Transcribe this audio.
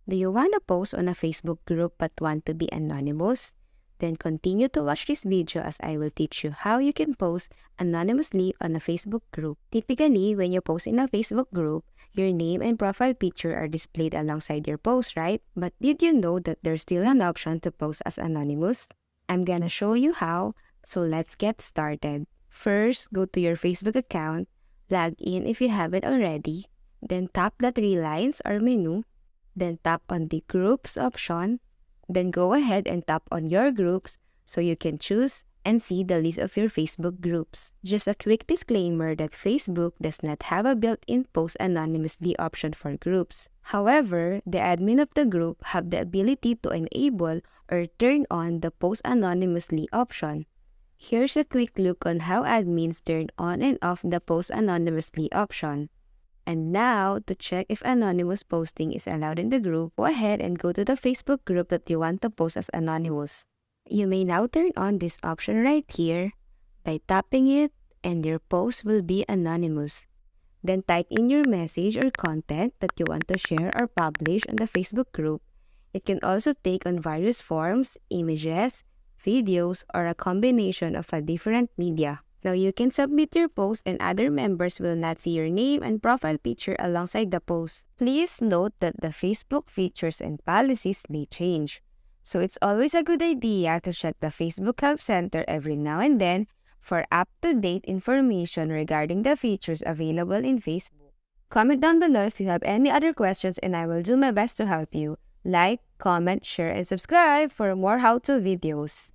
Do you want to post on a Facebook group but want to be anonymous? Then continue to watch this video as I will teach you how you can post anonymously on a Facebook group. Typically, when you post in a Facebook group, your name and profile picture are displayed alongside your post, right? But did you know that there's still an option to post as anonymous? I'm gonna show you how, so let's get started. First, go to your Facebook account, log in if you haven't already, then tap the three lines or menu, then tap on the Groups option, then go ahead and tap on your groups so you can choose and see the list of your Facebook groups. Just a quick disclaimer that Facebook does not have a built-in post anonymously option for groups. However, the admin of the group have the ability to enable or turn on the post anonymously option. Here's a quick look on how admins turn on and off the post anonymously option. And now, to check if anonymous posting is allowed in the group, go ahead and go to the Facebook group that you want to post as anonymous. You may now turn on this option right here by tapping it, and your post will be anonymous. Then type in your message or content that you want to share or publish on the Facebook group. It can also take on various forms, images, videos, or a combination of a different media. Now you can submit your post and other members will not see your name and profile picture alongside the post. Please note that the Facebook features and policies may change. So it's always a good idea to check the Facebook Help Center every now and then for up-to-date information regarding the features available in Facebook. Comment down below if you have any other questions and I will do my best to help you. Like, comment, share, and subscribe for more how-to videos.